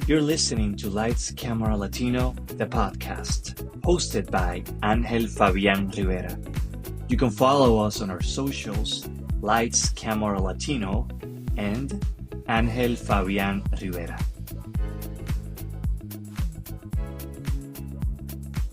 You're listening to Lights, Camera, Latino, the podcast, hosted by Angel Fabian Rivera. You can follow us on our socials, Lights, Camera, Latino, and Angel Fabian Rivera.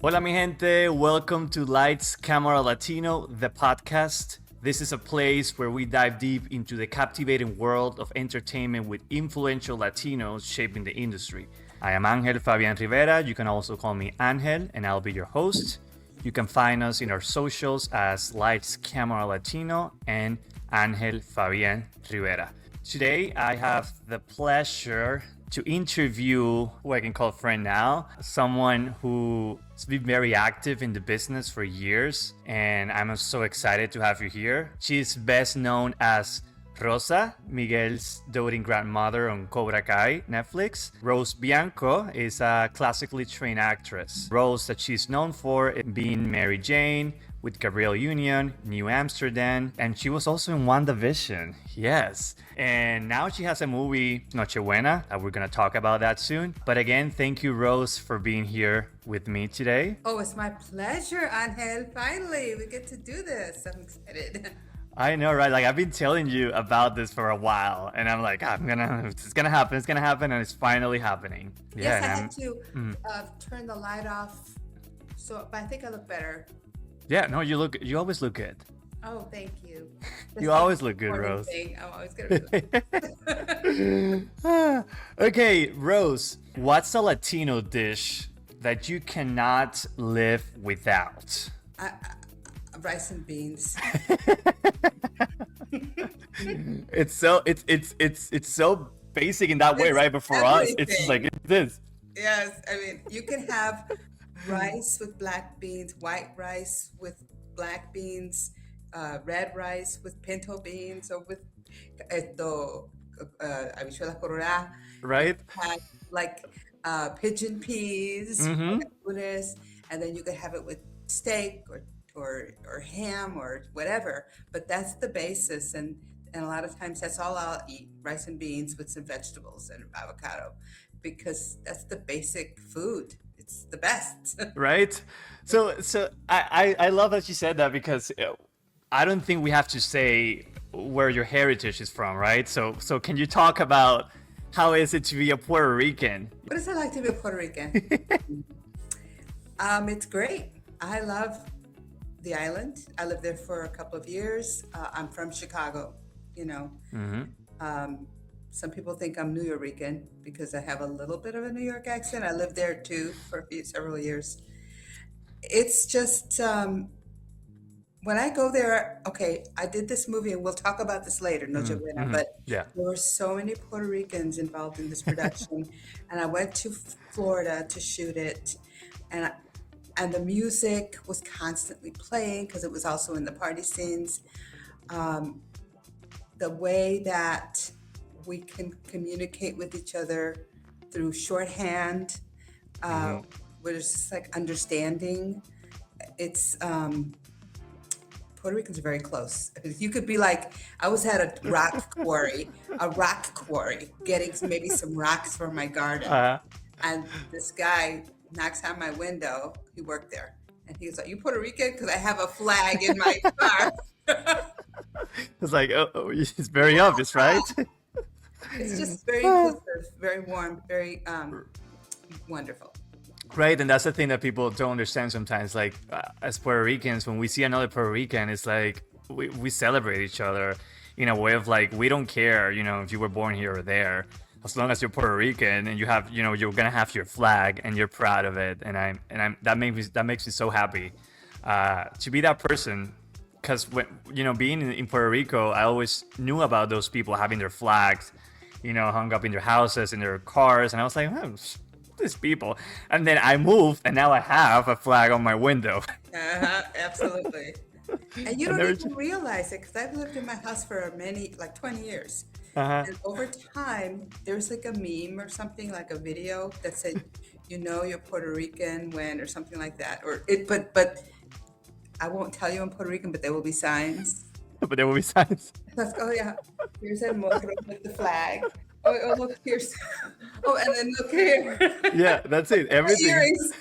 Hola mi gente, welcome to Lights, Camera, Latino, the podcast. This is a place where we dive deep into the captivating world of entertainment with influential Latinos shaping the industry. I am Angel Fabian Rivera. You can also call me Angel, and I'll be your host. You can find us in our socials as Lights, Camera, Latino and Angel Fabian Rivera. Today, I have the pleasure to interview who I can call a friend now, someone who's been very active in the business for years, and I'm so excited to have you here. She's best known as Rosa, Miguel's doting grandmother on Cobra Kai, Netflix. Rose Bianco is a classically trained actress. Rose that she's known for being Mary Jane with Gabrielle Union, New Amsterdam, and she was also in WandaVision. Yes. And now she has a movie, Nochebuena, that we're gonna talk about that soon. But again, thank you, Rose, for being here with me today. Oh, it's my pleasure, Angel. Finally, we get to do this. I'm excited. I know, right? Like, I've been telling you about this for a while, and I'm like, it's gonna happen, and it's finally happening. Yes, I had to turn the light off, but I think I look better. Yeah, no, you always look good. Oh, thank you. You always look good, Rose. I'm always gonna be Okay, Rose, what's a Latino dish that you cannot live without? Rice and beans. It's so basic in that way, right? But for us, it's just like this. Yes, I mean, you can have rice with black beans, white rice with black beans, red rice with pinto beans, or with habichuelas coloradas. Right. Like pigeon peas, and then you could have it with steak or ham or whatever. But that's the basis, and a lot of times that's all I'll eat: rice and beans with some vegetables and avocado, because that's the basic food. It's the best. Right. So I love that you said that, because I don't think we have to say where your heritage is from, right? So can you talk about how is it to be a Puerto Rican? What is it like to be a Puerto Rican? It's great. I love the island. I lived there for a couple of years. I'm from Chicago, you know. Some people think I'm New Yorican because I have a little bit of a New York accent. I lived there too for several years. It's just, when I go there, okay, I did this movie, and we'll talk about this later, Nochebuena, but there were so many Puerto Ricans involved in this production, and I went to Florida to shoot it, and the music was constantly playing because it was also in the party scenes. The way that we can communicate with each other through shorthand, where it's just like understanding. It's Puerto Ricans are very close. You could be like, I was at a rock quarry, getting maybe some rocks for my garden, and this guy knocks on my window. He worked there, and he was like, "You Puerto Rican?" Because I have a flag in my car. It's like, oh, it's very obvious, right? It's just very inclusive, very warm, very wonderful. Right, and that's the thing that people don't understand sometimes. Like, as Puerto Ricans, when we see another Puerto Rican, it's like we celebrate each other in a way of like, we don't care, if you were born here or there, as long as you're Puerto Rican and you have, you're gonna have your flag and you're proud of it. And that makes me so happy to be that person. Because when being in Puerto Rico, I always knew about those people having their flags, hung up in their houses, in their cars, and I was like, these people. And then I moved, and now I have a flag on my window. Absolutely. And you don't even realize it, because I've lived in my house for 20 years. And over time, there's like a meme or something, like a video that said, you're Puerto Rican when, or something like that. But I won't tell you I'm Puerto Rican, but there will be signs. But there will be signs. Let's go, yeah. Here's El Morro with the flag. Oh, look here. Oh, and then look here. Yeah, that's it. Earrings.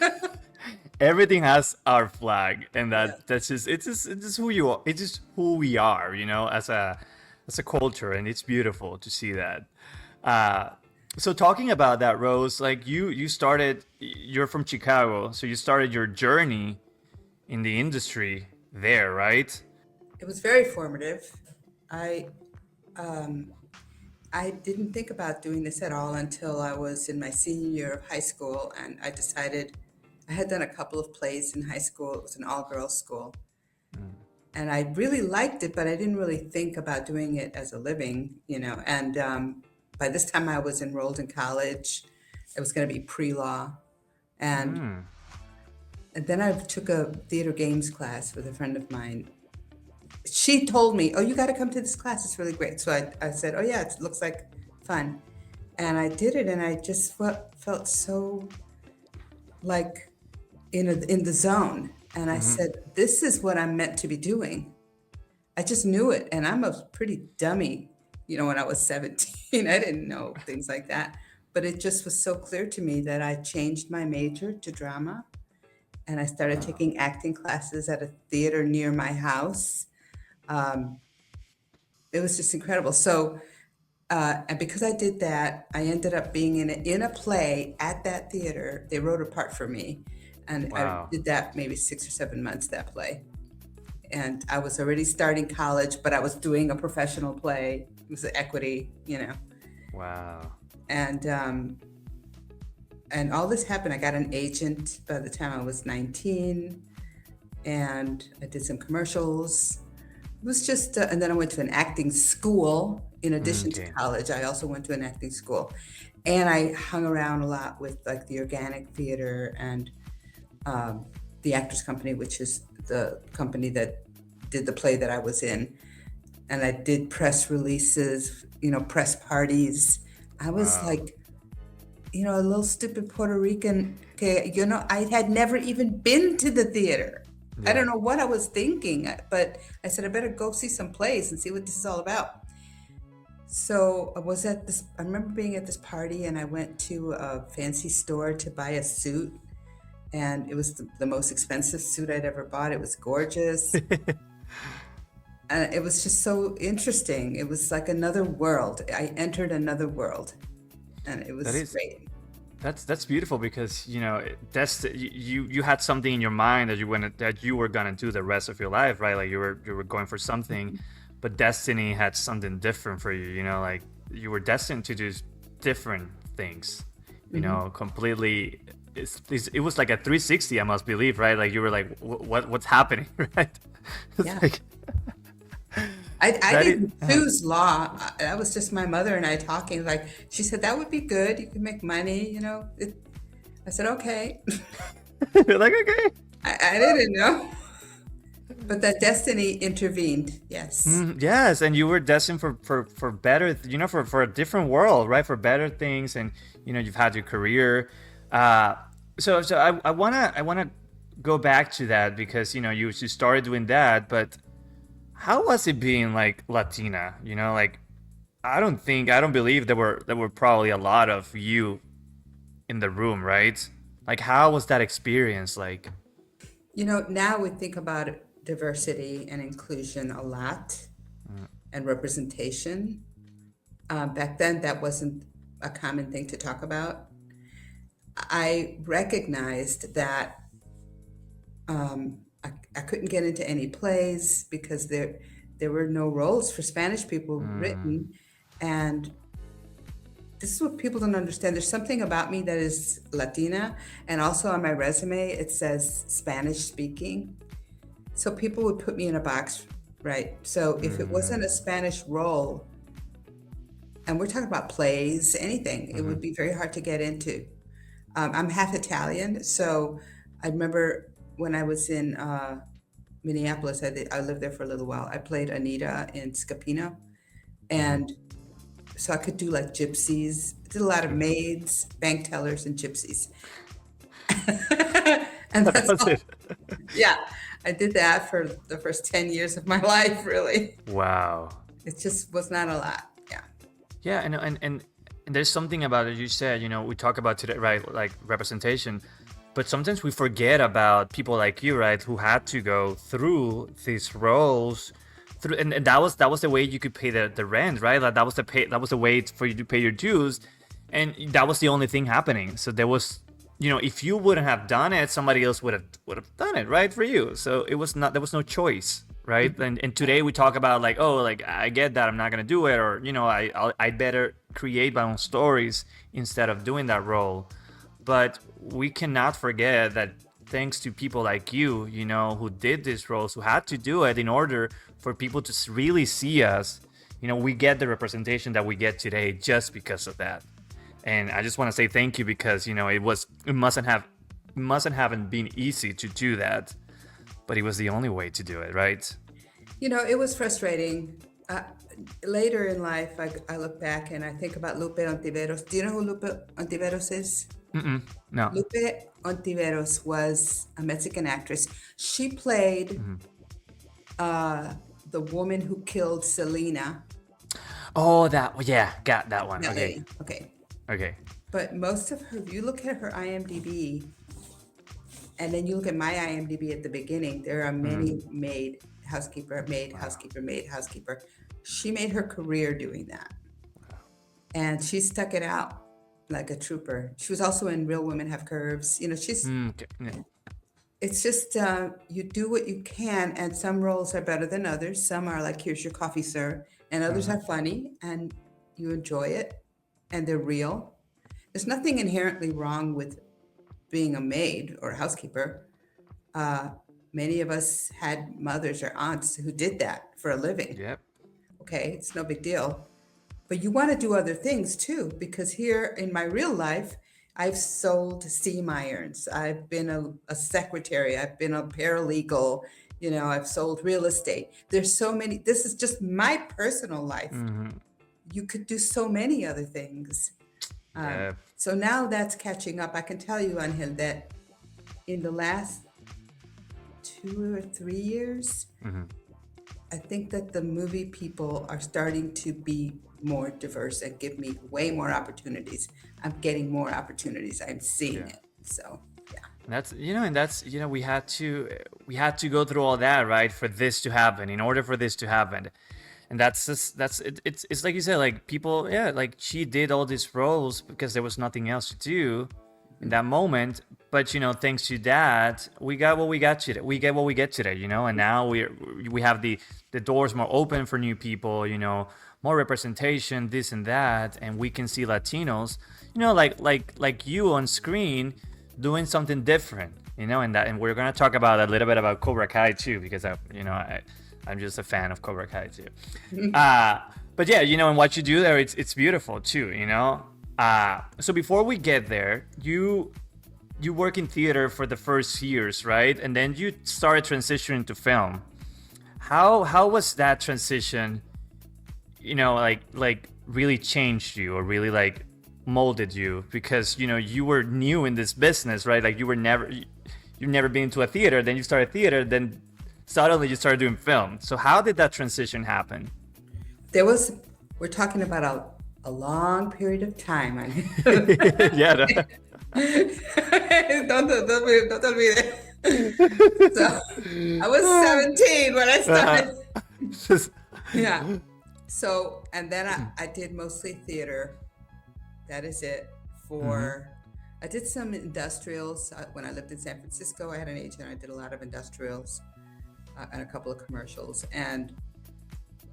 Everything has our flag, and Yeah. that's just it's just who you are. It's just who we are, as a culture, and it's beautiful to see that. Uh, so talking about that, Rose, like you're from Chicago, so you started your journey in the industry there, right? It was very formative. I um, I didn't think about doing this at all until I was in my senior year of high school, and I decided I had done a couple of plays in high school. It was an all-girls school, and I really liked it, but I didn't really think about doing it as a living. And by this time, I was enrolled in college. It was going to be pre-law, and Mm, and then I took a theater games class with a friend of mine. She told me, "Oh, you got to come to this class. It's really great." So I said, "Oh yeah, it looks like fun," and I did it, and I just felt so like in the zone. And I hmm. said, "This is what I'm meant to be doing." I just knew it, and I'm a pretty dummy. When I was 17, I didn't know things like that, but it just was so clear to me that I changed my major to drama, and I started Wow. taking acting classes at a theater near my house. Um, it was just incredible. So, and because I did that, I ended up being in a play at that theater. They wrote a part for me, and I Wow. did that maybe 6 or 7 months, that play. And I was already starting college, but I was doing a professional play. It was equity. Wow. And and all this happened. I got an agent by the time I was 19, and I did some commercials. It was just, and then I went to an acting school. In addition to Okay. college, I also went to an acting school, and I hung around a lot with like the Organic Theater and um, the Actors Company, which is the company that did the play that I was in. And I did press releases, press parties. I was Wow. like, a little stupid Puerto Rican. Okay, I had never even been to the theater. I don't Yeah. know what I was thinking, but I said I better go see some plays and see what this is all about. So I was at this. I remember being at this party, and I went to a fancy store to buy a suit, and it was the most expensive suit I'd ever bought. It was gorgeous, and it was just so interesting. It was like another world. I entered another world, and it That was is great. that's beautiful because that's you had something in your mind that you were gonna do the rest of your life, right? Like you were going for something, but destiny had something different for you. Like you were destined to do different things. Hmm. Completely. It was like a 360, I must believe, right? Like you were like, what's happening, right? It's Yeah. like I that is. didn't choose law. That was just my mother and I talking. Like, she said, that would be good. You can make money. I said, okay. You're like, okay. I didn't know. But that destiny intervened. Yes. Yes, and you were destined for better, for a different world, right? For better things, and you've had your career. Uh, so I wanna go back to that because you started doing that, but how was it being like Latina? Like I don't believe there were probably a lot of you in the room, right? Like how was that experience like? Now we think about diversity and inclusion a lot and representation. Back then, that wasn't a common thing to talk about. I recognized that I couldn't get into any plays because there were no roles for Spanish people Mm, written. And this is what people don't understand. There's something about me that is Latina, and also on my resume it says Spanish speaking. So people would put me in a box, right? So if it mm, wasn't a Spanish role, and we're talking about plays, anything, it mm-hmm, would be very hard to get into. I'm half Italian, so I remember when I was in Minneapolis, I lived there for a little while. I played Anita in Scapino, mm-hmm. and so I could do like gypsies. I did a lot of Okay. maids, bank tellers, and gypsies. And That that's was all. it. Yeah, I did that for the first 10 years of my life, really. Wow. It just was not a lot. Yeah. Yeah, and And there's something about it you said, we talk about today, right? Like representation, but sometimes we forget about people like you, right? Who had to go through these roles, and that was the way you could pay the rent, right? Like that was the way for you to pay your dues, and that was the only thing happening. So there was, if you wouldn't have done it, somebody else would have done it, right, for you. So there was no choice, right? And today we talk about like, oh, like I get that I'm not gonna do it, or I better create my own stories instead of doing that role. But we cannot forget that thanks to people like you, who did these roles, who had to do it in order for people to really see us, we get the representation that we get today just because of that. And I just want to say thank you, because it mustn't have been easy to do that, but it was the only way to do it, right? It was frustrating. Later in life, I look back and I think about Lupe Ontiveros. Do you know who Lupe Ontiveros is? No. Lupe Ontiveros was a Mexican actress. She played the woman who killed Selena. Oh, got that one. That Okay. lady. Okay. But most of her, if you look at her IMDb, and then you look at my IMDb at the beginning, there are many maid, housekeeper. She made her career doing that. And she stuck it out like a trooper. She was also in Real Women Have Curves. She's, Okay. Yeah. it's just, you do what you can, and some roles are better than others. Some are like, here's your coffee, sir. And others are funny, and you enjoy it, and they're real. There's nothing inherently wrong with being a maid or a housekeeper. Many of us had mothers or aunts who did that for a living. Yep. Okay, it's no big deal. But you want to do other things too, because here in my real life, I've sold steam irons. I've been a secretary. I've been a paralegal. I've sold real estate. There's so many. This is just my personal life. You could do so many other things. Yeah. So now that's catching up. I can tell you, Angel, that in the last 2 or 3 years, I think that the movie people are starting to be more diverse and give me way more opportunities. I'm getting more opportunities. I'm seeing it. So yeah. That's we had to go through all that, right, for this to happen, in order for this to happen. And it's like you said, like people, like she did all these roles because there was nothing else to do in that moment. But thanks to that, we got what we got today. We get what we get today, and now we have the doors more open for new people, more representation, this and that, and we can see Latinos, like you on screen doing something different, and we're gonna talk about a little bit about Cobra Kai too, because I'm just a fan of Cobra Kai too. But yeah, and what you do there, it's beautiful too, So before we get there, you work in theater for the first years, right? And then you started transitioning to film. How was that transition, like really changed you, or really like molded you? Because, you were new in this business, right? Like you've never been to a theater, then you started theater, then suddenly you started doing film. So how did that transition happen? We're talking about a long period of time. Yeah. Don't olvide. So I was 17 when I started. Yeah. So, and then I did mostly theater. That is it. I did some industrials. When I lived in San Francisco, I had an agent. I did a lot of industrials and a couple of commercials. And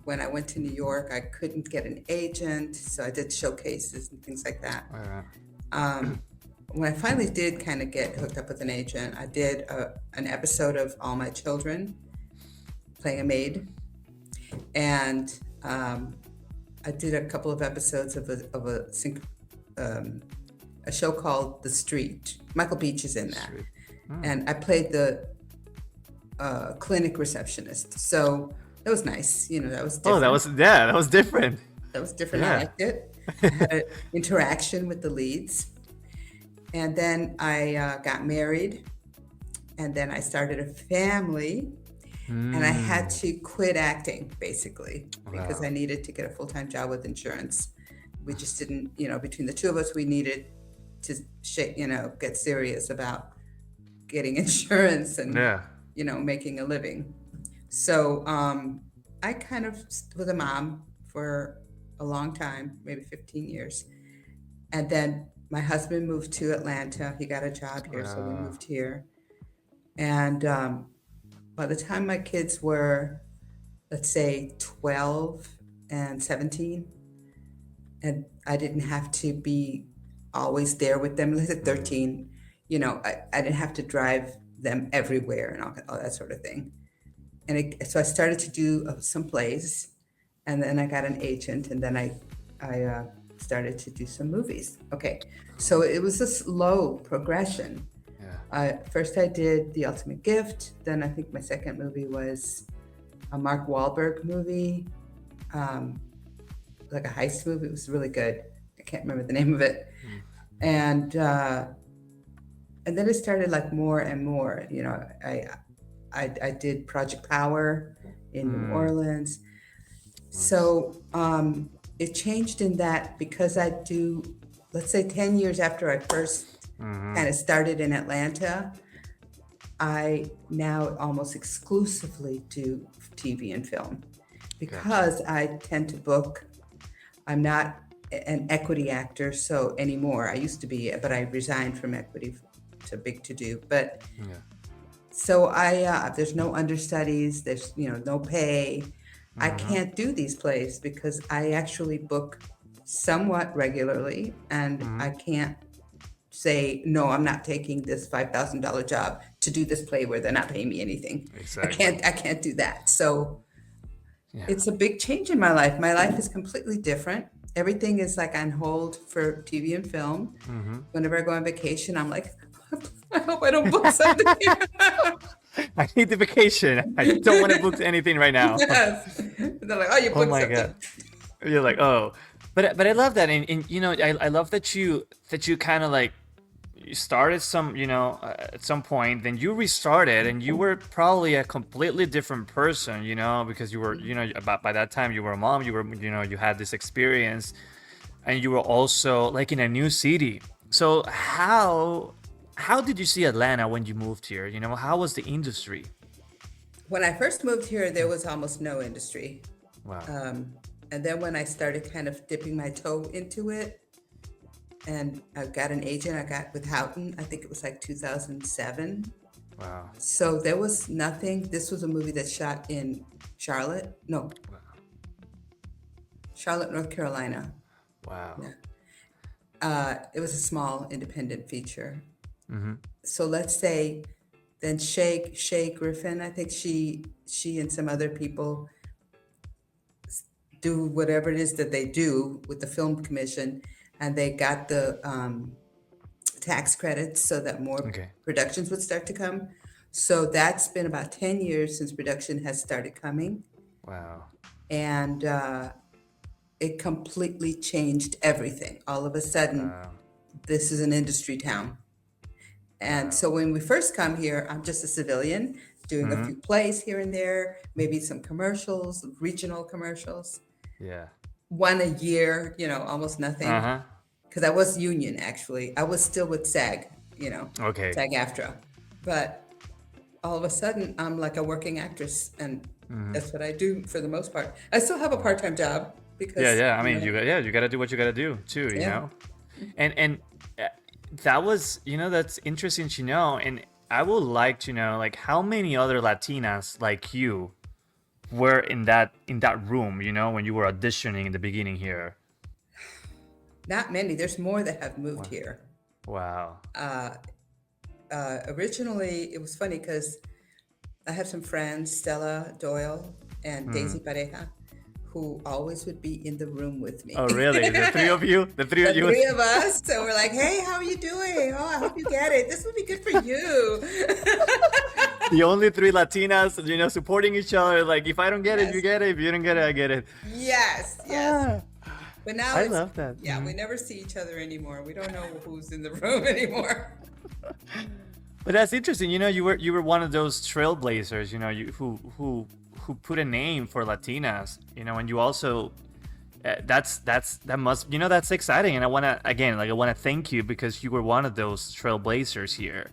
when I went to New York, I couldn't get an agent. So I did showcases and things like that. When I finally did kind of get hooked up with an agent, I did an episode of All My Children, playing a maid. And I did a couple of episodes of a show called The Street. Michael Beach is in that. And I played the clinic receptionist. So that was nice. That was different. That was different. That was different. I liked it. I had an interaction with the leads. And then I got married. And then I started a family. And I had to quit acting, basically, because I needed to get a full-time job with insurance. We just didn't, between the two of us, we needed to, get serious about getting insurance and, Yeah. making a living. So I kind of was a mom for a long time, maybe 15 years. And then my husband moved to Atlanta. He got a job here, so we Uh, moved here. And by the time my kids were, let's say, 12 and 17, and I didn't have to be always there with them. Let's say 13, I didn't have to drive them everywhere and all that sort of thing. And so I started to do some plays, and then I got an agent, and then I started to do some movies. Okay, so it was a slow progression. yeah. First I did The Ultimate Gift, then I think my second movie was a Mark Wahlberg movie, um, like a heist movie. It was really good. I can't remember the name of it. And then it started like more and more. I did Project Power in New Orleans. So it changed in that because I do, let's say 10 years after I first kind of started in Atlanta, I now almost exclusively do TV and film because I tend to book. I'm not an equity actor so anymore. I used to be, but I resigned from equity to Big To Do. But Yeah. so there's no understudies, there's no pay. I can't do these plays because I actually book somewhat regularly, and I can't say no. I'm not taking this $5,000 job to do this play where they're not paying me anything. Exactly. I can't do that. So Yeah. it's a big change in my life. My life is completely different. Everything is like on hold for TV and film. Whenever I go on vacation, I'm like, I hope I don't book something. I need the vacation. I don't want to book anything right now. Yes. They're like, oh, you Oh booked my something. god. You're like, oh, but I love that, and I love that you kind of like you started some at some point, then you restarted, and you were probably a completely different person, because you were about by that time you were a mom, you were you had this experience, and you were also like in a new city. So how did you see Atlanta when you moved here? How was the industry? When I first moved here, there was almost no industry. Wow. And then when I started kind of dipping my toe into it, and I got an agent, I got with Houghton, I think it was like 2007. Wow. So there was nothing. This was a movie that shot in Charlotte, North Carolina. Wow. It was a small independent feature. So let's say then Shay Griffin, I think she and some other people do whatever it is that they do with the film commission, and they got the tax credits so that more Okay. productions would start to come. So that's been about 10 years since production has started coming, Wow. and it completely changed everything. All of a sudden, this is an industry town. And so when we first come here, I'm just a civilian doing a few plays here and there, maybe some commercials, regional commercials. Yeah. One a year, almost nothing. Uh-huh. Because I was union, actually. I was still with SAG, Okay. SAG-AFTRA. But all of a sudden, I'm like a working actress, and that's what I do for the most part. I still have a part-time job because Yeah. I mean, you got to do what you got to do too, Yeah. And that was, that's interesting to know, and I would like to know like how many other Latinas like you were in that room, when you were auditioning in the beginning here. Not many. There's more that have moved here. Wow. Originally, it was funny because I have some friends, Stella Doyle and Daisy Pareja, who always would be in the room with me. Oh, really? The three of you? The three The of you? three of us. So we're like, hey, how are you doing? Oh, I hope you get it. This would be good for you. The only three Latinas, supporting each other. Like, if I don't get it, Yes. you get it. If you don't get it, I get it. Yes. But now I love that. Yeah, we never see each other anymore. We don't know who's in the room anymore. But that's interesting. You were one of those trailblazers. Who put a name for Latinas. And you also that must, that's exciting, and I want to thank you because you were one of those trailblazers here.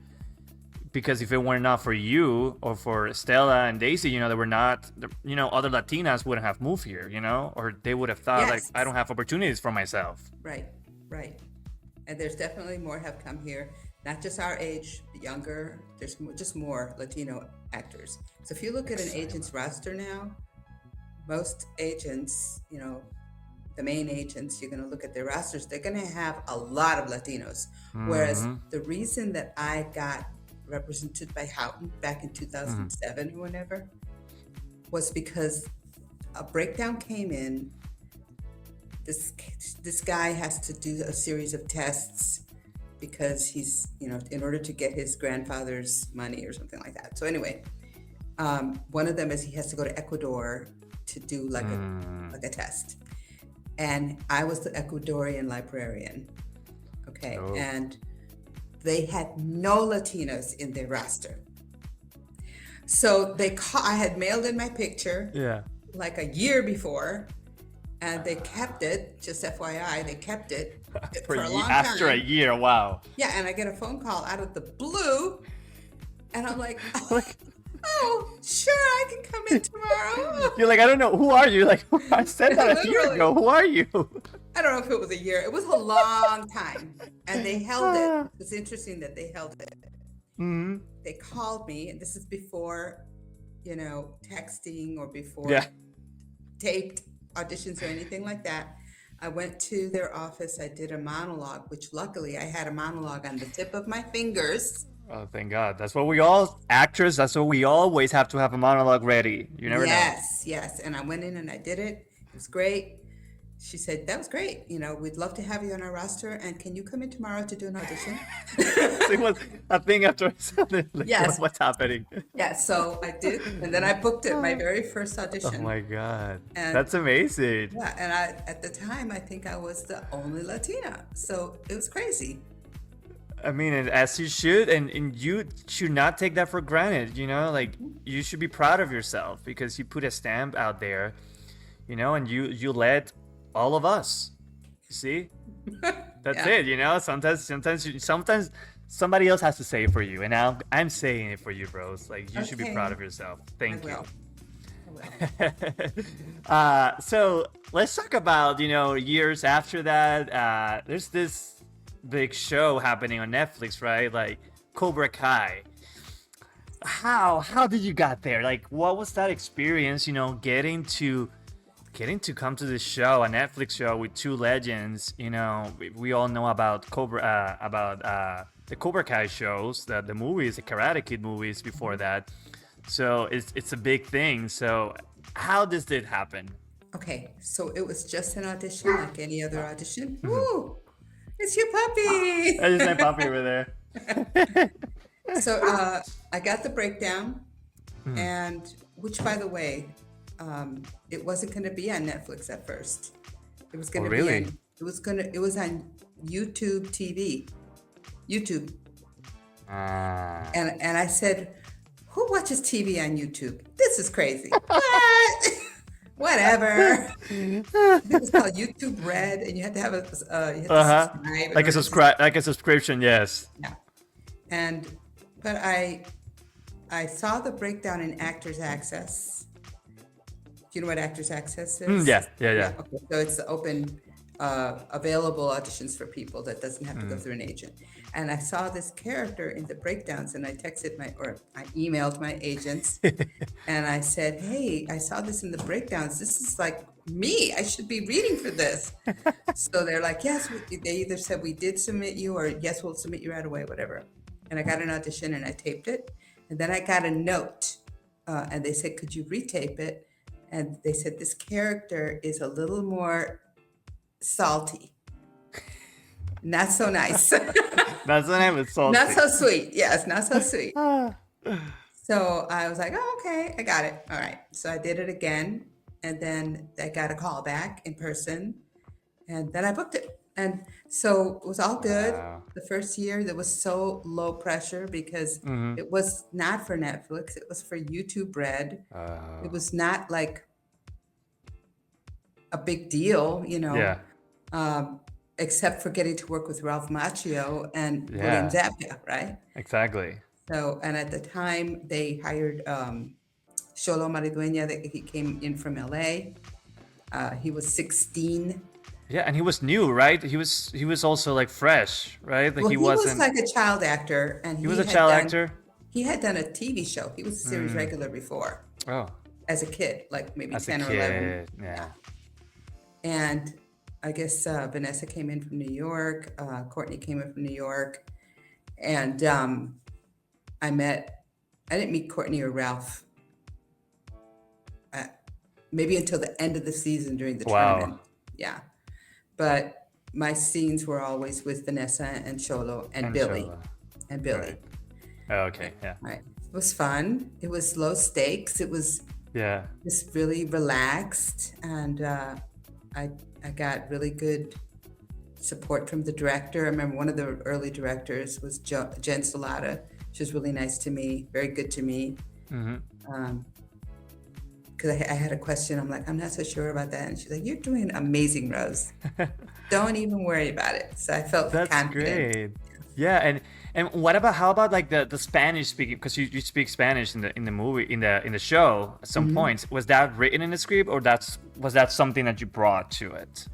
Because if it were not for you or for Stella and Daisy, they were not, other Latinas wouldn't have moved here, or they would have thought like, Yes. I don't have opportunities for myself. Right, right. And there's definitely more have come here, not just our age, but younger. There's just more Latino actors. So if you look at an agent's roster now, most agents, the main agents, you're going to look at their rosters, they're going to have a lot of Latinos. Whereas the reason that I got represented by Houghton back in 2007 or whenever was because a breakdown came in. This guy has to do a series of tests because he's, in order to get his grandfather's money or something like that. So anyway, one of them is he has to go to Ecuador to do like a test. And I was the Ecuadorian librarian. Okay. Oh. And they had no Latinos in their roster. So I had mailed in my picture like a year before, and they kept it, just FYI, they kept it for a long time. After a year, wow. Yeah, and I get a phone call out of the blue, and I'm like, oh, sure, I can come in tomorrow. You're like, I don't know, who are you? Like, I said that a year ago, who are you? I don't know if it was a year. It was a long time. And they held it. It's interesting that they held it. Mm-hmm. They called me, and this is before, texting or before taped auditions or anything like that. I went to their office. I did a monologue, which luckily I had a monologue on the tip of my fingers. Oh, thank God. That's what actors, that's what we always have to have a monologue ready. You never know. Yes. And I went in and I did it. It was great. She said, that was great. We'd love to have you on our roster. And can you come in tomorrow to do an audition? It was a thing after I said it. Like, Yes. What's happening? Yeah, so I did. And then I booked it, my very first audition. Oh my God. And- That's amazing. Yeah, and at the time, I think I was the only Latina. So it was crazy. I mean, and as you should, and you should not take that for granted, like you should be proud of yourself because you put a stamp out there, and you led all of us. You see? That's it, sometimes somebody else has to say it for you, and now I'm saying it for you, Rose. Like, you should be proud of yourself. Thank you. I will. So let's talk about, years after that. There's this big show happening on Netflix, right? Like Cobra Kai. How did you got there? Like, what was that experience, getting to come to this show, a Netflix show with two legends? We all know about the Cobra Kai shows, the movies, the Karate Kid movies before that. So it's a big thing. So how does it happen? Okay, so it was just an audition like any other audition. Woo! It's your puppy! That is my puppy over there. So I got the breakdown, and which, by the way, it wasn't going to be on Netflix at first. It was going to be on, it was on YouTube TV. YouTube. And I said, who watches TV on YouTube? This is crazy. What? Whatever. It was called YouTube Red, and you had to have a subscribe. Like a subscription, yes. Yeah. But I saw the breakdown in Actors Access. Do you know what Actors Access is? Yeah. Okay. So it's the open, available auditions for people that doesn't have to go through an agent. And I saw this character in the breakdowns, and I emailed my agents, and I said, "Hey, I saw this in the breakdowns. This is like me. I should be reading for this." So they're like, "Yes." They either said we did submit you, or yes, we'll submit you right away, whatever. And I got an audition, and I taped it, and then I got a note, and they said, "Could you retape it?" And they said, this character is a little more salty. Not so nice. That's the name, it's salty. Not so sweet. Yes, not so sweet. So I was like, oh, okay, I got it. All right. So I did it again. And then I got a call back in person. And then I booked it. And so it was all good. Wow. The first year, there was so low pressure because it was not for Netflix. It was for YouTube Red. It was not like a big deal, you know, Yeah. except for getting to work with Ralph Macchio and William Yeah. Zabka, right? Exactly. So, and at the time they hired Xolo Maridueña, that he came in from LA. He was 16. Yeah, and he was new, right? He was also like fresh, right? Like Well, he he was wasn't. like a child actor, and He was a child actor. he had done a TV show. He was a series Mm. regular before Oh, as a kid, like maybe as a 10 or 11. kid, Yeah. yeah. And I guess Vanessa came in from New York. Courtney came in from New York, and I met. I didn't meet Courtney or Ralph uh, maybe until the end of the season during the Wow. tournament. Yeah, but my scenes were always with Vanessa and Cholo and And Billy Shola. and Right. Billy. Okay. Yeah. Right. It was fun. It was low stakes. It was Yeah. just really relaxed, and I I got really good support from the director. I remember one of the early directors was Jen Salata. She was really nice to me, very good to me. Hmm. Because I had a question, I'm like, I'm not so sure about that, and she's like, "You're doing amazing, Rose. Don't even worry about it." So I felt That's confident. great. Yeah, and what about how about like the Spanish speaking? Because you speak Spanish in the movie in the show at some Mhm. points. Was that written in the script, or was that something that you brought to it?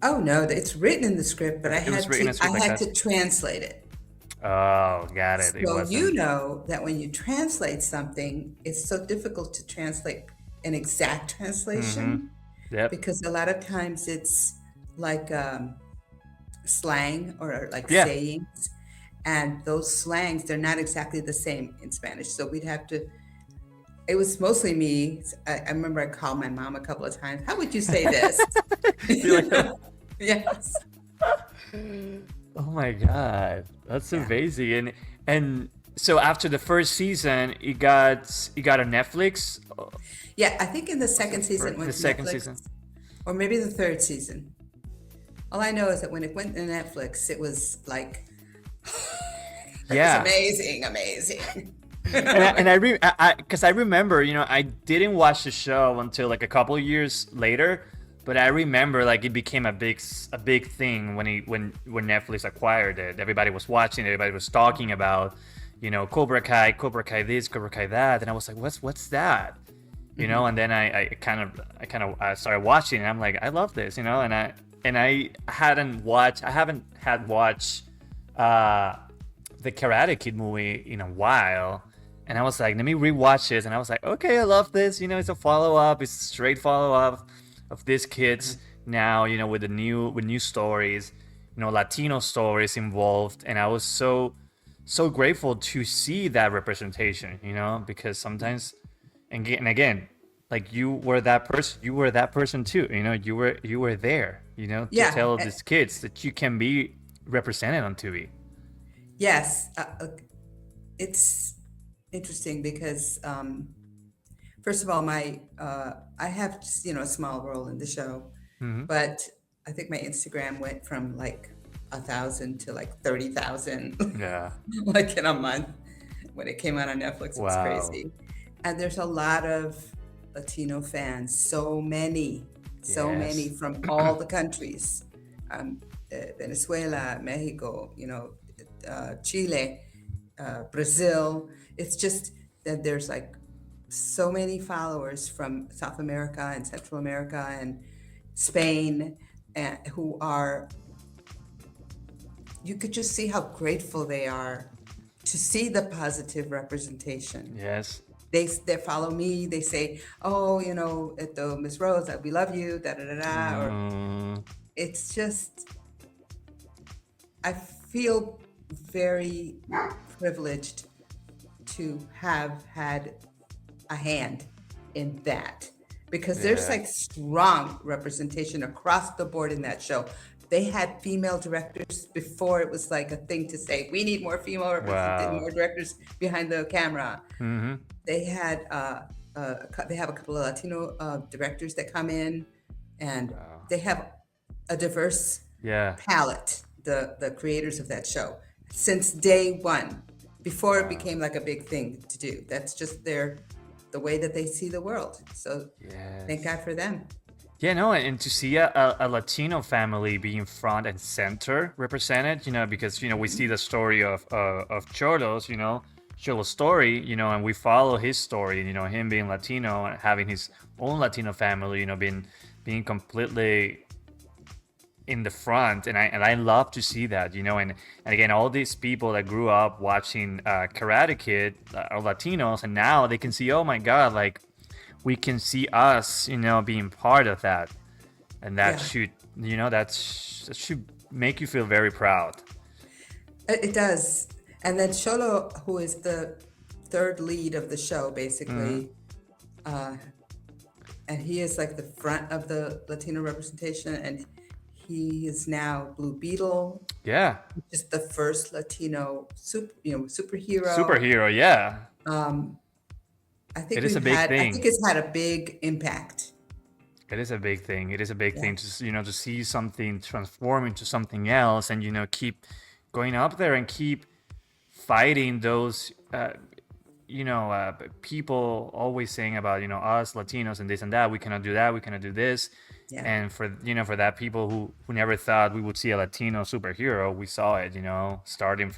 Oh no, it's written in the script, but It was written in a I script like had that. to translate it. Oh, got it. It So you wasn't. know that when you translate something, it's so difficult to translate an exact Mm-hmm. translation Yep. because a lot of times it's like slang or like Yeah. sayings, and those slangs, they're not exactly the same in Spanish. So we'd have to, it was mostly me. I remember I called my mom a couple of times. How would you say this? You're like, Yes. oh my god, that's Yeah. amazing. And so after the first season, it got a Netflix. Yeah. I think in the second season it The went to second Netflix, season. or maybe the third season. All I know is that when it went to Netflix, it was like, it was Yeah. amazing, amazing. Because I remember, I didn't watch the show until like a couple of years later, but I remember like it became a big thing when Netflix acquired it. Everybody was watching it. Everybody was talking about, Cobra Kai this, Cobra Kai that, and I was like, what's that? Mhm. And then I started watching, and I'm like, I love this, and I haven't had watched the Karate Kid movie in a while, and I was like, let me rewatch this, and I was like, okay, I love this. It's a follow up. It's a straight follow up of these kids now. With new stories, Latino stories involved, and I was so grateful to see that representation. Because sometimes, and again, like you were that person too. You were there. To Yeah. tell these kids that you can be represented on TV. Yes. It's interesting because, first of all, I have just, a small role in the show, Hmm. but I think my Instagram went from like 1,000 to like 30,000, Yeah. like in a month when it came out on Netflix. It was Wow. crazy, and there's a lot of Latino fans. So many Yes. from all the countries, Venezuela, Mexico, Chile, Brazil. It's just that there's like so many followers from South America and Central America and Spain, and who are, you could just see how grateful they are to see the positive representation. Yes. They follow me. They say, "Oh, Miss Rose, we love you." Da da da da. Or Mm, it's just, I feel very privileged to have had a hand in that, because there's yeah. like strong representation across the board in that show. They had female directors before it was like a thing to say, we need more female representation, Wow. more directors behind the camera. Hmm. They had they have a couple of Latino directors that come in, and Wow. they have a diverse Yeah. palette, the creators of that show, since day one, before it Wow. became like a big thing to do. That's just the way that they see the world. So thank Yes. God for them. Yeah, no, and to see a Latino family being front and center represented, because we see the story of Cholo's, Cholo's story, and we follow his story, him being Latino and having his own Latino family, being completely in the front, and I love to see that, and again, all these people that grew up watching Karate Kid are Latinos, and now they can see, oh my God, like we can see us, being part of that, and that Yeah, should, that should make you feel very proud. it does. And then Sholo, who is the third lead of the show, Hmm. basically, uh, and he is like the front of the Latino representation, and he is now Blue Beetle, Yeah, which is the first Latino superhero. superhero. Yeah, Um, it is a big I think thing. it's had a big impact. It is a big thing. It is a big Yeah, thing to to see something transform into something else, and keep going up there and keep fighting those people always saying about us Latinos and this and that, we cannot do that, we cannot do this, yeah, and for that people who never thought we would see a Latino superhero, we saw it, starting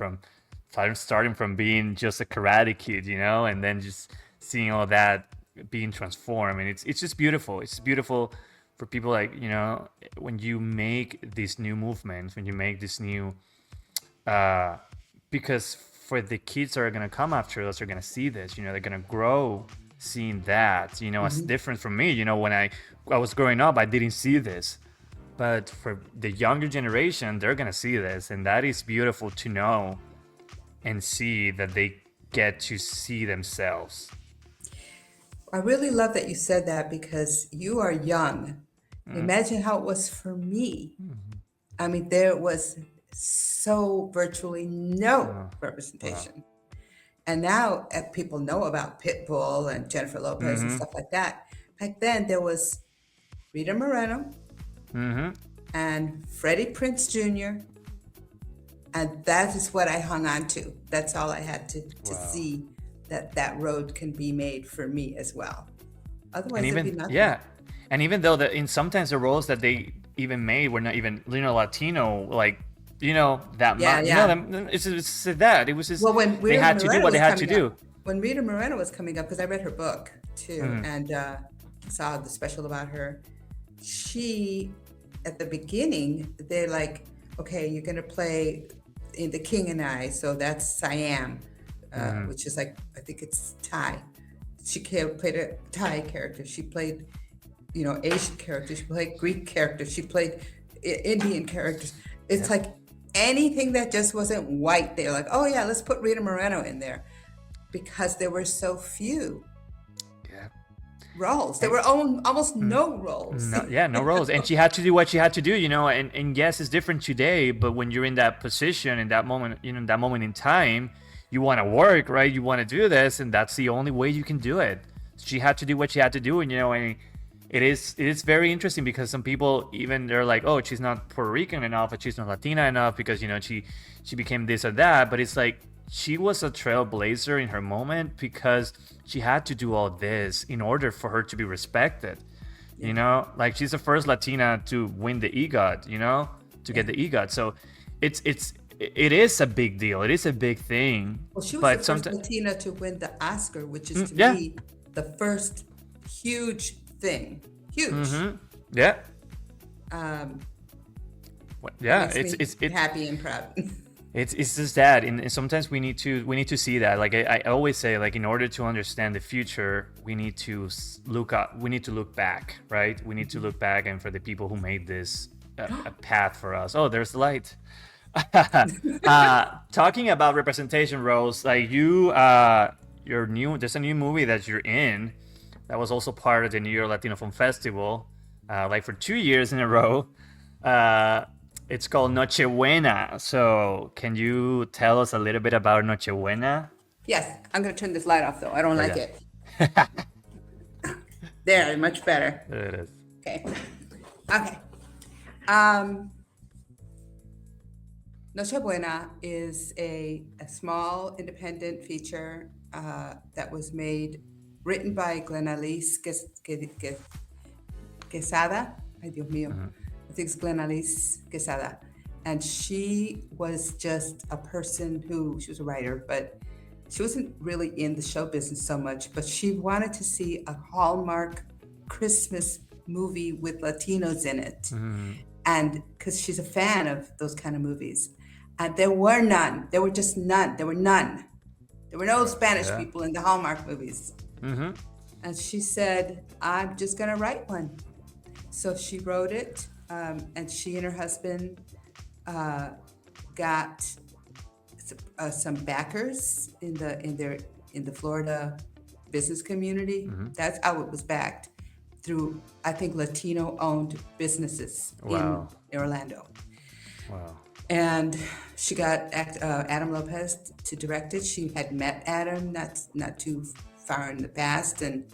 from being just a Karate Kid, and then just seeing all that being transformed, and it's just beautiful. It's beautiful for people, like, when you make these new movements, when you make this new uh, because for the kids that are gonna come after us, are gonna see this. They're gonna grow seeing that. It's hmm, different from me. When I was growing up, I didn't see this, but for the younger generation, they're gonna see this, and that is beautiful to know and see that they get to see themselves. I really love that you said that because you are young. Mm-hmm. Imagine how it was for me. I mean, there was so virtually no Oh, wow. representation. And now people know about Pitbull and Jennifer Lopez and Mm-hmm. stuff like that. Back then, there was Rita Moreno Mm-hmm. and Freddie Prince Jr., and that is what I hung on to. That's all I had to Wow. see that that road can be made for me as well. And Otherwise, there'd be even, nothing. yeah, and even though in sometimes the roles that they even made were not even Latino, like, that Yeah, much, yeah. it's that it was just Well, when they Rita had to do Moreno what they was had to coming up, do. because I read her book too, Mm-hmm. and saw the special about her. She, at the beginning, they're like, okay, you're gonna play in The King and I, so that's Siam, Mm-hmm. which is like, I think it's Thai. Played a Thai character. She played, Asian characters. She played Greek characters. She played Indian characters. It's Yep. like anything that just wasn't white. They're like, oh yeah, let's put Rita Moreno in there because there were so few Yep. roles. There And were almost mm, no roles. no, yeah, no roles, and she had to do what she had to do, and yes, it's different today, but when you're in that position, in that moment, in that moment in time, you want to work, right? You want to do this, and that's the only way you can do it. She had to do what she had to do, and it is very interesting because some people, even they're like, oh, she's not Puerto Rican enough, but she's not Latina enough because she became this or that. But it's like she was a trailblazer in her moment because she had to do all this in order for her to be respected. Yeah, Like she's the first Latina to win the EGOT, to yeah. get the EGOT. So it is a big deal. It is a big thing. Well, she was the But first sometimes, Latina to win the Oscar, which is to yeah, me the first huge thing. Huge. mm-hmm, yeah, Um, yeah. Makes It's me it's it. happy and proud. It's just that, and sometimes we need to see that. Like I always say, like in order to understand the future, we need to look up. We need to look back, right? We need to look back, and for the people who made this a path for us. Oh, there's the light. Talking about representation, Rose, like you're new. There's a new movie that you're in that was also part of the New York Latino Film Festival, like for 2 years in a row. Uh, it's called Nochebuena. So, can you tell us a little bit about Nochebuena? Yes, I'm going to turn this light off though. I don't Oh like yeah, it. There, much better. there it is. Okay. Okay. Um, Noche Buena is a small independent feature that was made, written by Glenn Alice Quesada. Ay, Dios mío. I think it's Glenalice Quesada. And she was just a person who, she was a writer, but she wasn't really in the show business so much, but she wanted to see a Hallmark Christmas movie with Latinos in it. And because she's a fan of those kind of movies. And there were none. There were just none. There were none. There were no Spanish people in the Hallmark movies. And she said, I'm just going to write one. So she wrote it, and she and her husband got some backers in the Florida business community. That's how it was backed, through, I think, Latino-owned businesses in Orlando. Wow. And she got Adam Lopez to direct it. She had met Adam not too far in the past, and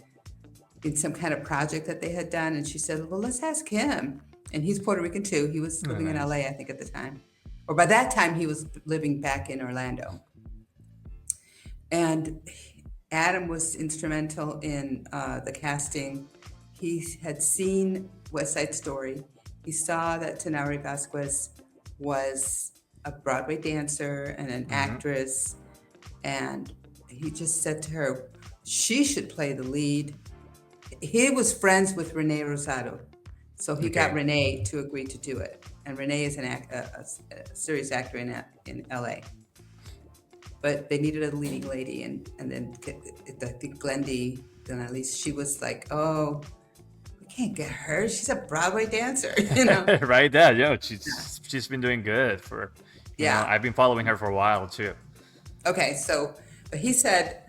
in some kind of project that they had done. And she said, well, let's ask him. And he's Puerto Rican too. He was living in LA, I think, at the time. Or by that time, he was living back in Orlando. And Adam was instrumental in the casting. He had seen West Side Story. He saw that Tenari Vasquez was a Broadway dancer and an actress. And he just said to her, she should play the lead. He was friends with Renee Rosado. So he got Renee to agree to do it. And Renee is a serious actor in LA. But they needed a leading lady. And then I think Glendy, then at least she was like, oh, we can't get her. She's a Broadway dancer, you know? Right there, she's been doing good for, you know, I've been following her for a while too. Okay, so, but he said,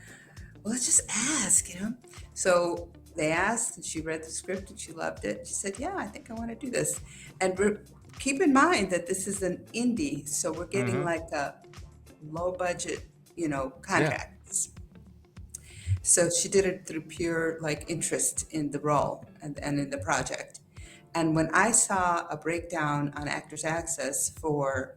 well, let's just ask, you know? So they asked, and she read the script and she loved it. She said, yeah, I think I want to do this. And keep in mind that this is an indie, so we're getting like a low budget, you know, contracts. So she did it through pure like interest in the role and in the project. And when I saw a breakdown on Actors Access for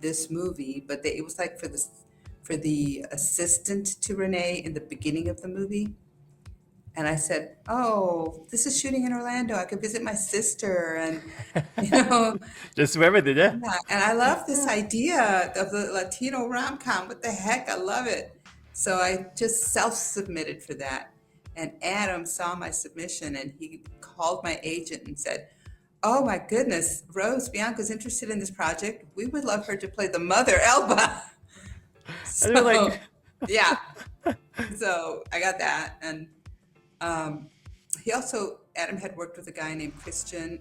this movie, but it was like for the assistant to Renee in the beginning of the movie. And I said, oh, this is shooting in Orlando. I could visit my sister and, you know. Just remember that, Yeah. And I love this idea of the Latino rom-com. What the heck? I love it. So I just self-submitted for that. And Adam saw my submission and he called my agent and said, oh my goodness, Rose Bianco is interested in this project. We would love her to play the mother, Elba. So, yeah. So I got that. And he also, Adam had worked with a guy named Christian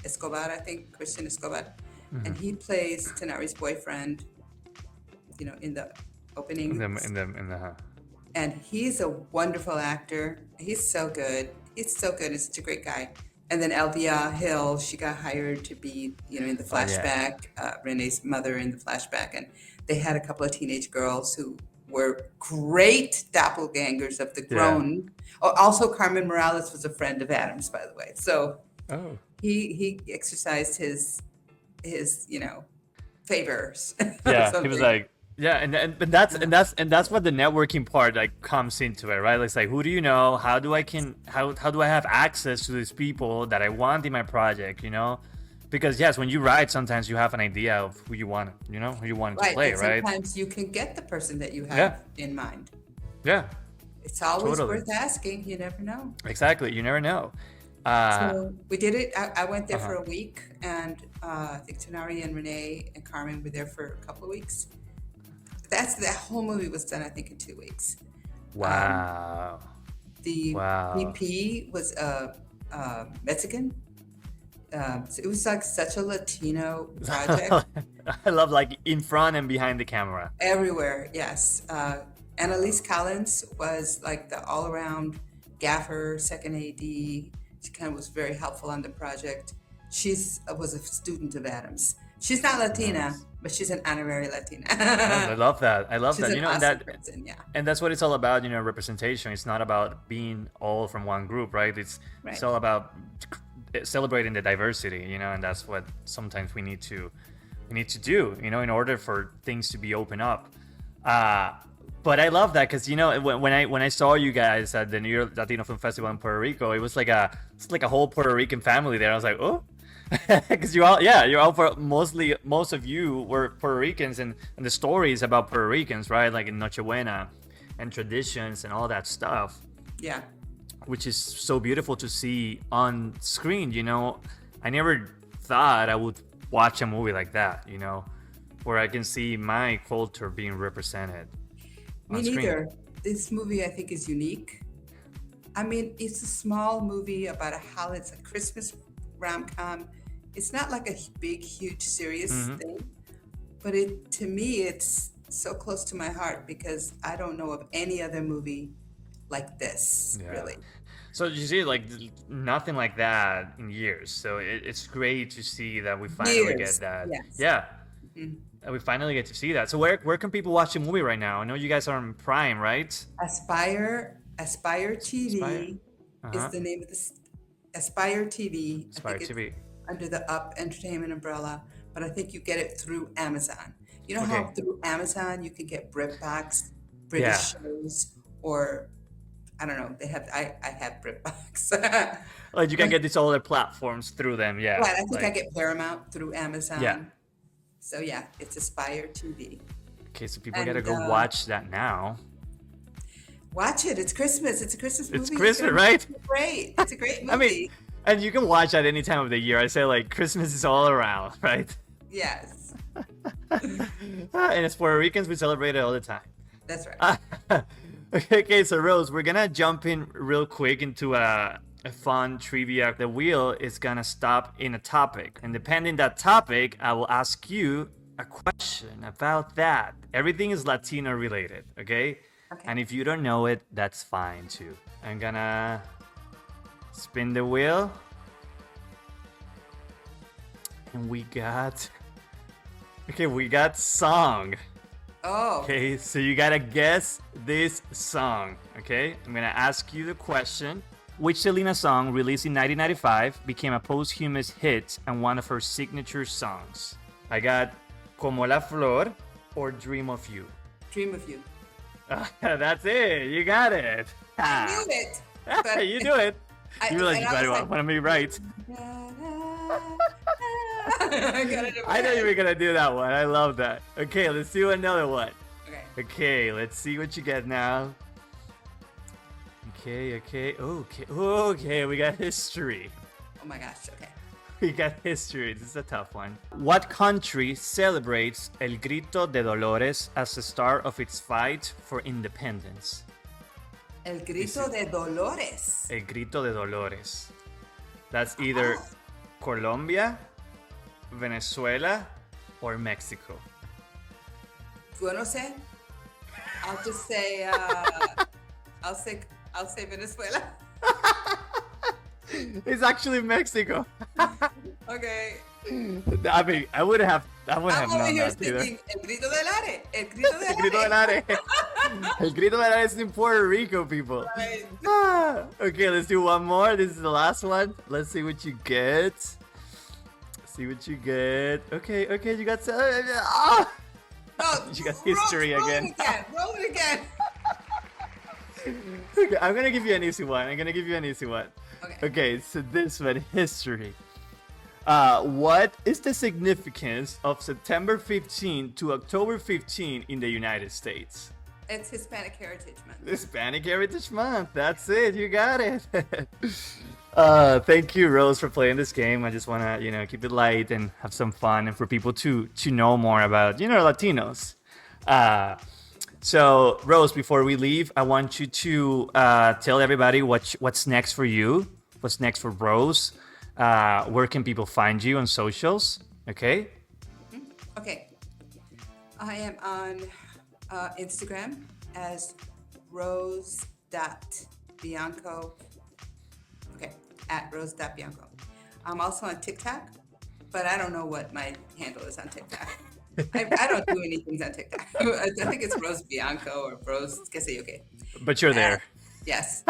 Escobar, and he plays Tenari's boyfriend, you know, in the opening. And he's a wonderful actor. He's so good. He's so good. He's such a great guy. And then Elvia Hill, she got hired to be, you know, in the flashback, Renee's mother in the flashback. And they had a couple of teenage girls who were great doppelgangers of the grown. Oh, also, Carmen Morales was a friend of Adam's, by the way. So he exercised his you know, favors. Yeah, he was like, yeah, and that's what the networking part like comes into it, right? It's like, who do you know? How do I have access to these people that I want in my project? You know, because yes, when you write, sometimes you have an idea of who you want, you know, who you want to play, right? Sometimes you can get the person that you have in mind. Yeah, it's always worth asking. You never know. Exactly, you never know. So we did it. I went there for a week, and I think Tenari and Renee and Carmen were there for a couple of weeks. That whole movie was done, I think, in 2 weeks. Wow. The VP was Mexican. So it was like such a Latino project. I love like in front and behind the camera. Everywhere, yes. Annalise Collins was like the all-around gaffer, second AD. She kind of was very helpful on the project. Was a student of Adam's. She's not Latina, but she's an honorary Latina. I love that. She's You know, awesome person, and that's what it's all about. You know, representation. It's not about being all from one group, right? It's all about celebrating the diversity. You know, and that's what sometimes we need to do. You know, in order for things to be open up. But I love that because when I saw you guys at the New York Latino Film Festival in Puerto Rico, it was like a whole Puerto Rican family there. I was like, oh, because you're all most of you were Puerto Ricans, and the stories about Puerto Ricans, right, like in Nochebuena and traditions and all that stuff, Yeah. which is so beautiful to see on screen. I never thought I would watch a movie like that, where I can see my culture being represented Me on screen. neither. This movie I think is unique. I mean, it's a small movie about it's a Christmas rom-com. It's not like a big, huge, serious thing, but to me, it's so close to my heart because I don't know of any other movie like this, Yeah. really. So you see, like nothing like that in years. So it's great to see that we finally get Years, that. yes. Yeah, that we finally get to see that. So where can people watch the movie right now? I know you guys are on Prime, right? Aspire Aspire. TV is Uh-huh. the name of this. Aspire TV. I Aspire think it's TV. under the Up Entertainment umbrella, but I think you get it through Amazon. You know Okay. how through Amazon you can get BritBox, Yeah. British shows, or I don't know. They have I have BritBox. Like you can But get these other platforms through them. Yeah. right, I think I Like get Paramount through yeah. Amazon. So yeah, it's Aspire TV. Okay, so people gotta And go watch that now. watch it. It's Christmas. It's a Christmas It's movie. Christmas, right? Great. It's a great I mean, movie. and you can watch at any time of the year. I say like Christmas is all around, right? Yes, And as Puerto Ricans, we celebrate it all the time. that's right. Okay, so Rose, we're gonna jump in real quick into a fun trivia. The wheel is gonna stop in a topic, and depending that topic, I will ask you a question about that. Everything is Latino related, okay? Okay. And if you don't know it, that's fine too. I'm gonna spin the wheel, and we got song. Oh, Okay, so you gotta guess this song. Okay, I'm gonna ask you the question. Which Selena song, released in 1995, became a posthumous hit and one of her signature songs? I got Como la Flor or Dream of You. Dream of You. That's it. You got it. I knew it. But You do it. I- You were like, and you I better was like- want to be right. I got it. I know you were gonna do that one. I love that. Okay, let's do another one. Okay. Okay, let's see what you get now. Okay. Okay, we got history. Oh my gosh. Okay. We got history. This is a tough one. What country celebrates El Grito de Dolores as the start of its fight for independence? El Grito de Dolores. El Grito de Dolores. That's either Colombia, Venezuela, or Mexico. Yo no sé. I'll just say. I'll say Venezuela. It's actually Mexico. Okay. I mean, I would have I'm over known here that either. thinking El Grito del Are. El Grito del El Grito del Are. Are. El Grito del Are is in Puerto Rico, people. Right. Okay, let's do one more. This is the last one. Let's see what you get. See what you get. Okay, you got some. Oh! No, You got history roll again. It again. Roll it again. Okay, I'm gonna give you an easy one. Okay. Okay, so this one, history. What is the significance of September 15 to October 15 in the United States? It's Hispanic Heritage Month. Hispanic Heritage Month. That's it. You got it. Thank you, Rose, for playing this game. I just want to, keep it light and have some fun, and for people to know more about, Latinos. So, Rose, before we leave, I want you to tell everybody what's next for you, what's next for Rose. Where can people find you on socials? Okay. Okay. I am on Instagram as rose.bianco. Okay, at rose.bianco. I'm also on TikTok, but I don't know what my handle is on TikTok. I don't do anything on TikTok. I think it's Rose Bianco or Rose, que sé yo qué. But you're there. Yes.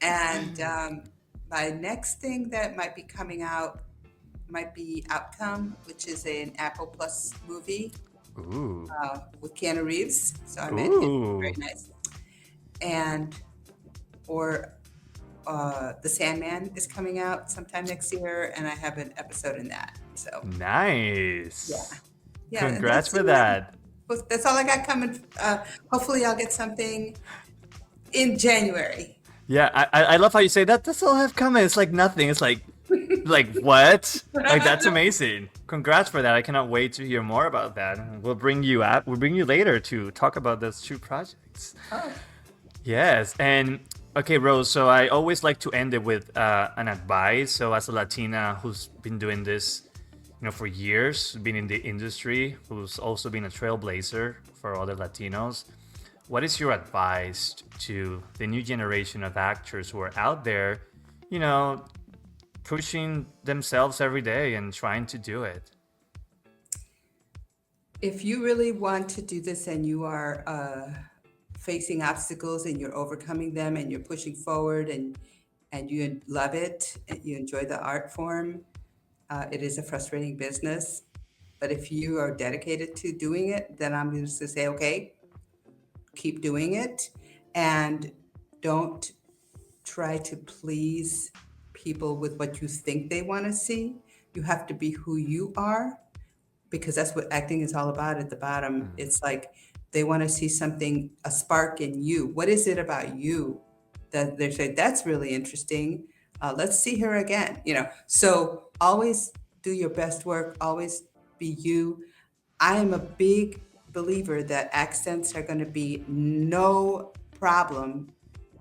And my next thing that might be coming out might be Outcome, which is an Apple Plus movie Ooh. with Keanu Reeves. So I met him. Very Ooh. nice. And or The Sandman is coming out sometime next year, and I have an episode in that. So yeah, Nice. yeah, and Congrats for that. that's all I got coming. Hopefully, I'll get something in January. Yeah, I love how you say that. That's all I have coming. It's like nothing. It's like what? Like that's amazing. Congrats for that. I cannot wait to hear more about that. We'll bring you up. We'll bring you later to talk about those two projects. Oh, Yes, and okay, Rose. So I always like to end it with an advice. So as a Latina who's been doing this, for years, been in the industry, who's also been a trailblazer for other Latinos, what is your advice to the new generation of actors who are out there, pushing themselves every day and trying to do it? if you really want to do this and you are facing obstacles and you're overcoming them and you're pushing forward and you love it and you enjoy the art form, it is a frustrating business. But if you are dedicated to doing it, then I'm just to say, okay, keep doing it and don't try to please people with what you think they want to see. You have to be who you are because that's what acting is all about at the bottom. It's like they want to see something, a spark in you. What is it about you that they say, that's really interesting? Let's see her again. So always do your best work, always be you. I am a big believer that accents are going to be no problem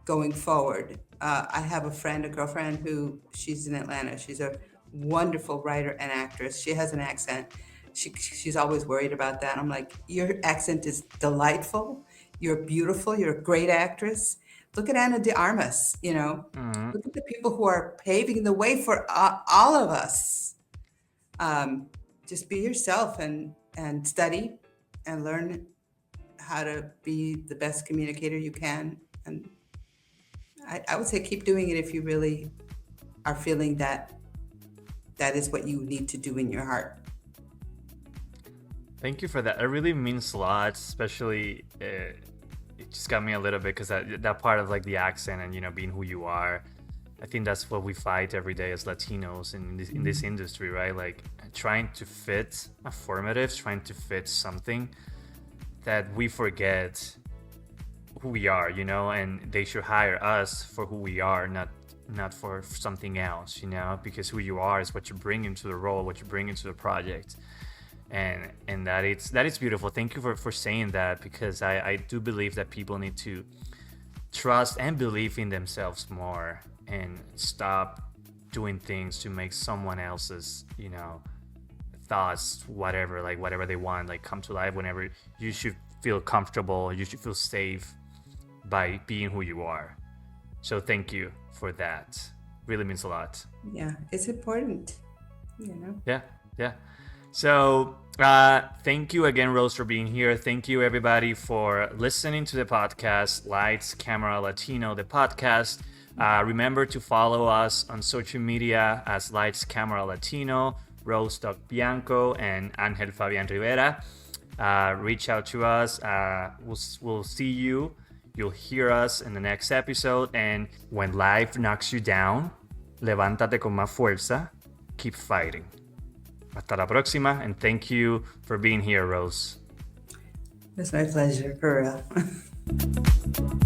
going forward. I have a girlfriend who she's in Atlanta. She's a wonderful writer and actress. She has an accent. She's always worried about that. I'm like, your accent is delightful. You're beautiful. You're a great actress. Look at Anna de Armas. Look at the people who are paving the way for all of us. Just be yourself and study and learn how to be the best communicator you can. And I would say keep doing it if you really are feeling that is what you need to do in your heart. Thank you for that. It really means a lot, especially it just got me a little bit because that part of like the accent and being who you are. I think that's what we fight every day as Latinos in this industry, right? Like trying to fit affirmatives, trying to fit something that we forget who we are, and they should hire us for who we are, not for something else, because who you are is what you bring into the role, what you bring into the project. And that is beautiful. Thank you for saying that, because I do believe that people need to trust and believe in themselves more and stop doing things to make someone else's thoughts, whatever they want, like come to life. Whenever you should feel comfortable, you should feel safe by being who you are. So thank you for that. Really means a lot. Yeah, it's important. Yeah. So thank you again, Rose, for being here. Thank you, everybody, for listening to the podcast, Lights, Camera, Latino, the podcast. Remember to follow us on social media as Lights, Camera, Latino, Rose Bianco, and Angel Fabian Rivera. Reach out to us. We'll see you. You'll hear us in the next episode. And when life knocks you down, levántate con más fuerza. Keep fighting. Hasta la próxima, and thank you for being here, Rose. It's my pleasure, for real.